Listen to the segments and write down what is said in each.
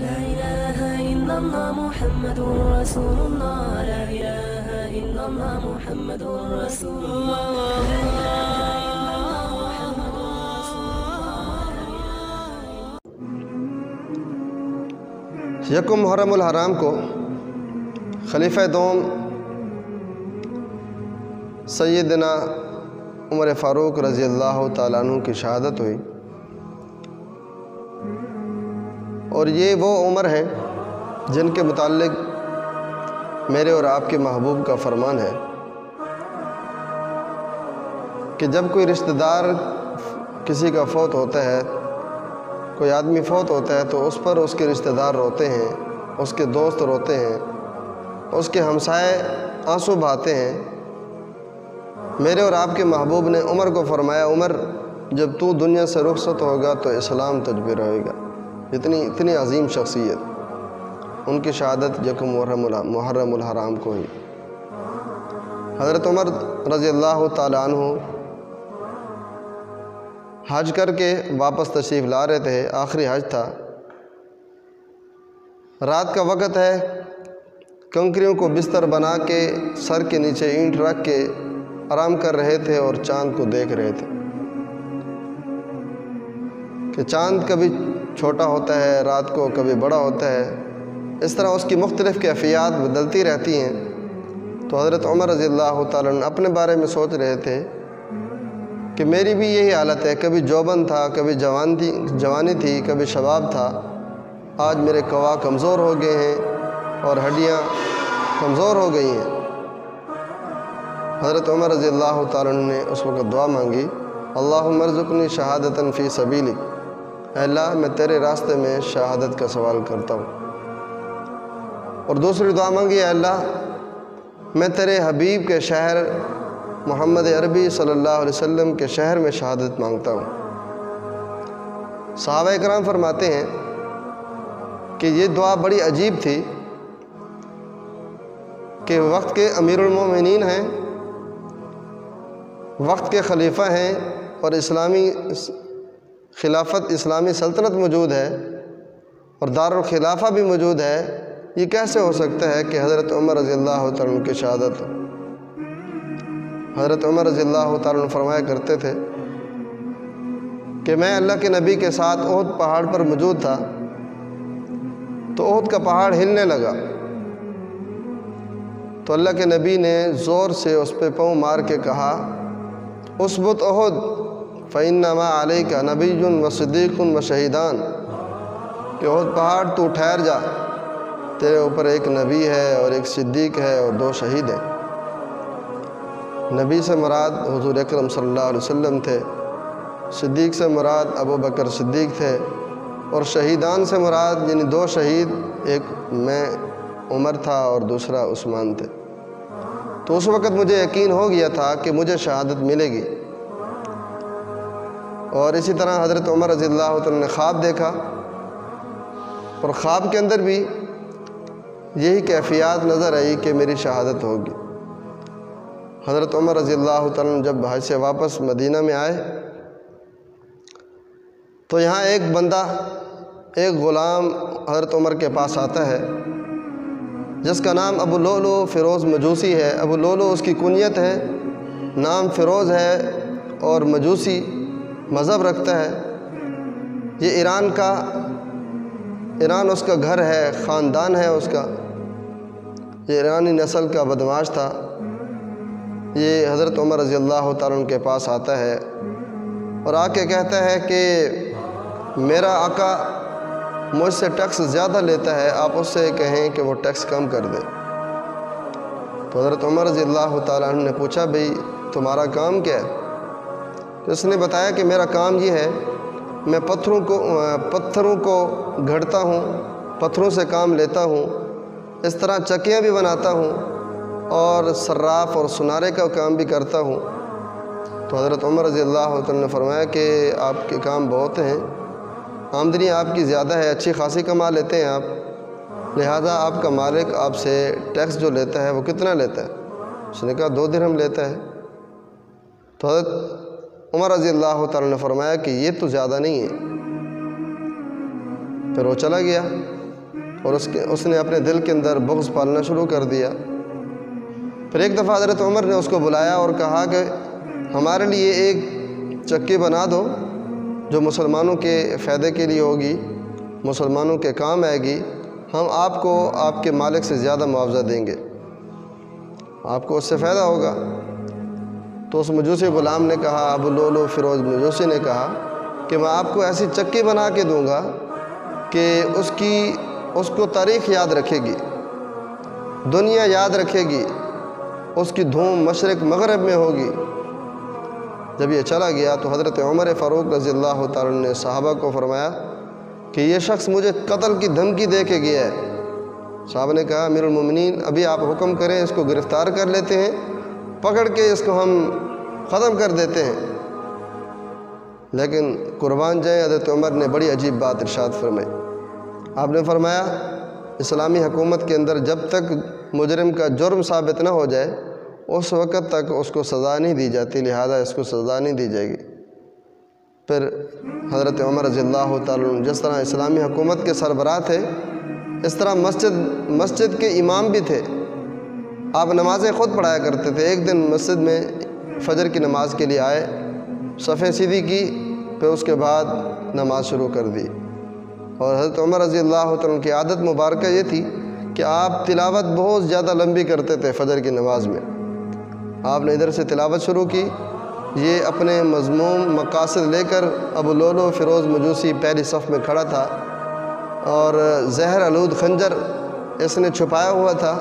لا إله إلا الله محمد رسول الله. لا إله إلا الله محمد رسول الله. یکم محرم الحرام کو خلیفہ دوم سیدنا عمر فاروق رضی اللہ تعالیٰ عنہ کی شہادت ہوئی، اور یہ وہ عمر ہیں جن کے متعلق میرے اور آپ کے محبوب کا فرمان ہے کہ جب کوئی رشتہ دار کسی کا فوت ہوتا ہے، کوئی آدمی فوت ہوتا ہے، تو اس پر اس کے رشتہ دار روتے ہیں، اس کے دوست روتے ہیں، اس کے ہمسائے آنسو بہاتے ہیں۔ میرے اور آپ کے محبوب نے عمر کو فرمایا، عمر جب تو دنیا سے رخصت ہوگا تو اسلام تجھ پہ رہے گا۔ اتنی عظیم شخصیت، ان کی شہادت یکم محرم الحرام کو ہوئی۔ حضرت عمر رضی اللہ تعالیٰ عنہ حج کر کے واپس تشریف لا رہے تھے، آخری حج تھا، رات کا وقت ہے، کنکریوں کو بستر بنا کے سر کے نیچے اینٹ رکھ کے آرام کر رہے تھے اور چاند کو دیکھ رہے تھے کہ چاند کبھی چھوٹا ہوتا ہے رات کو، کبھی بڑا ہوتا ہے، اس طرح اس کی مختلف کیفیات بدلتی رہتی ہیں۔ تو حضرت عمر رضی اللہ تعالیٰ عنہ اپنے بارے میں سوچ رہے تھے کہ میری بھی یہی حالت ہے، کبھی جوبن تھا، کبھی جوانی تھی، کبھی شباب تھا، آج میرے کوا کمزور ہو گئے ہیں اور ہڈیاں کمزور ہو گئی ہیں۔ حضرت عمر رضی اللہ تعالیٰ عنہ نے اس وقت دعا مانگی، اللہم ارزقنی شہادتاً فی سبیلک، اے اللہ میں تیرے راستے میں شہادت کا سوال کرتا ہوں۔ اور دوسری دعا مانگی، اے اللہ میں تیرے حبیب کے شہر محمد عربی صلی اللہ علیہ وسلم کے شہر میں شہادت مانگتا ہوں۔ صحابہ کرام فرماتے ہیں کہ یہ دعا بڑی عجیب تھی کہ وقت کے امیر المومنین ہیں، وقت کے خلیفہ ہیں، اور اسلامی خلافت، اسلامی سلطنت موجود ہے اور دارالخلافہ بھی موجود ہے، یہ کیسے ہو سکتا ہے کہ حضرت عمر رضی اللہ تعالیٰ عنہ کی شہادت ہو؟ حضرت عمر رضی اللہ تعالیٰ عنہ فرمایا کرتے تھے کہ میں اللہ کے نبی کے ساتھ احد پہاڑ پر موجود تھا، تو احد کا پہاڑ ہلنے لگا، تو اللہ کے نبی نے زور سے اس پہ پاؤں مار کے کہا، اثبت احد فإنما علیک نبی و صدیق و شہیدان، کہ احد پہاڑ تو ٹھہر جا، تیرے اوپر ایک نبی ہے اور ایک صدیق ہے اور 2 شہید ہیں۔ نبی سے مراد حضور اکرم صلی اللہ علیہ وسلم تھے، صدیق سے مراد ابو بکر صدیق تھے، اور شہیدان سے مراد یعنی 2 شہید، ایک میں عمر تھا اور دوسرا عثمان تھے۔ تو اس وقت مجھے یقین ہو گیا تھا کہ مجھے شہادت ملے گی۔ اور اسی طرح حضرت عمر رضی اللہ عنہ نے خواب دیکھا، اور خواب کے اندر بھی یہی کیفیات نظر آئی کہ میری شہادت ہوگی۔ حضرت عمر رضی اللہ تعالیٰ عنہ جب حج سے واپس مدینہ میں آئے تو یہاں ایک بندہ، ایک غلام حضرت عمر کے پاس آتا ہے جس کا نام ابو لؤلؤ فیروز مجوسی ہے۔ ابو لؤلؤ اس کی کنیت ہے، نام فیروز ہے اور مجوسی مذہب رکھتا ہے۔ یہ ایران اس کا گھر ہے، خاندان ہے اس کا، یہ ایرانی نسل کا بدمعاش تھا۔ یہ حضرت عمر رضی اللہ تعالیٰ عنہ کے پاس آتا ہے اور آ کے کہتا ہے کہ میرا آقا مجھ سے ٹیکس زیادہ لیتا ہے، آپ اس سے کہیں کہ وہ ٹیکس کم کر دے۔ تو حضرت عمر رضی اللہ تعالیٰ عنہ نے پوچھا، بھئی تمہارا کام کیا ہے؟ تو اس نے بتایا کہ میرا کام یہ ہے، میں پتھروں کو گھڑتا ہوں، پتھروں سے کام لیتا ہوں، اس طرح چکیاں بھی بناتا ہوں اور صراف اور سنارے کا کام بھی کرتا ہوں۔ تو حضرت عمر رضی اللہ عنہ نے فرمایا کہ آپ کے کام بہت ہیں، آمدنی آپ کی زیادہ ہے، اچھی خاصی کما لیتے ہیں آپ، لہٰذا آپ کا مالک آپ سے ٹیکس جو لیتا ہے وہ کتنا لیتا ہے؟ اس نے کہا 2 درہم لیتا ہے۔ تو حضرت عمر رضی اللہ تعالیٰ نے فرمایا کہ یہ تو زیادہ نہیں ہے۔ پھر وہ چلا گیا۔ اور اس نے اپنے دل کے اندر بغض پالنا شروع کر دیا۔ پھر ایک دفعہ حضرت عمر نے اس کو بلایا اور کہا کہ ہمارے لیے ایک چکی بنا دو جو مسلمانوں کے فائدے کے لیے ہوگی، مسلمانوں کے کام آئے گی، ہم آپ کو آپ کے مالک سے زیادہ معاوضہ دیں گے، آپ کو اس سے فائدہ ہوگا۔ تو اس مجوسی غلام نے کہا، ابو لولو فیروز مجوسی نے کہا کہ میں آپ کو ایسی چکی بنا کے دوں گا کہ اس کو تاریخ یاد رکھے گی، دنیا یاد رکھے گی، اس کی دھوم مشرق مغرب میں ہوگی۔ جب یہ چلا گیا تو حضرت عمر فاروق رضی اللہ تعالیٰ نے صحابہ کو فرمایا کہ یہ شخص مجھے قتل کی دھمکی دے کے گیا ہے۔ صحابہ نے کہا، امیر المومنین ابھی آپ حکم کریں، اس کو گرفتار کر لیتے ہیں، پکڑ کے اس کو ہم ختم کر دیتے ہیں۔ لیکن قربان جائیں، حضرت عمر نے بڑی عجیب بات ارشاد فرمائی۔ آپ نے فرمایا اسلامی حکومت کے اندر جب تک مجرم کا جرم ثابت نہ ہو جائے اس وقت تک اس کو سزا نہیں دی جاتی، لہذا اس کو سزا نہیں دی جائے گی۔ پھر حضرت عمر رضی اللہ تعالیٰ عنہ جس طرح اسلامی حکومت کے سربراہ تھے، اس طرح مسجد کے امام بھی تھے۔ آپ نمازیں خود پڑھایا کرتے تھے۔ ایک دن مسجد میں فجر کی نماز کے لیے آئے، صفیں سیدھی کی، پھر اس کے بعد نماز شروع کر دی۔ اور حضرت عمر رضی اللہ تعالیٰ عنہ کی عادت مبارکہ یہ تھی کہ آپ تلاوت بہت زیادہ لمبی کرتے تھے فجر کی نماز میں۔ آپ نے ادھر سے تلاوت شروع کی، یہ اپنے مذموم مقاصد لے کر ابو لولو فیروز مجوسی پہلی صف میں کھڑا تھا اور زہر آلود خنجر اس نے چھپایا ہوا تھا۔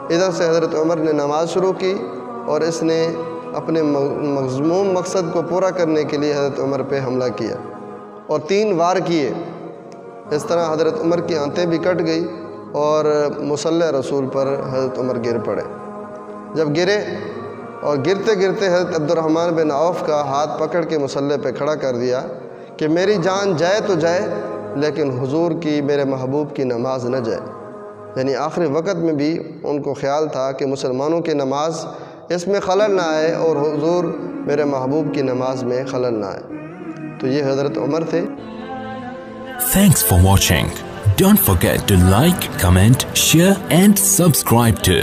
ادھر سے حضرت عمر نے نماز شروع کی اور اس نے اپنے مذموم مقصد کو پورا کرنے کے لیے حضرت عمر پہ حملہ کیا اور 3 وار کیے۔ اس طرح حضرت عمر کی آنتیں بھی کٹ گئی اور مصلی رسول پر حضرت عمر گر پڑے۔ جب گرے اور گرتے گرتے حضرت عبد الرحمن بن عوف کا ہاتھ پکڑ کے مصلی پہ کھڑا کر دیا کہ میری جان جائے تو جائے لیکن حضور کی، میرے محبوب کی نماز نہ جائے۔ یعنی آخری وقت میں بھی ان کو خیال تھا کہ مسلمانوں کی نماز اس میں خلل نہ آئے اور حضور میرے محبوب کی نماز میں خلل نہ آئے۔ تو یہ حضرت عمر تھے۔ Thanks for watching. Don't forget to like, comment, share and subscribe to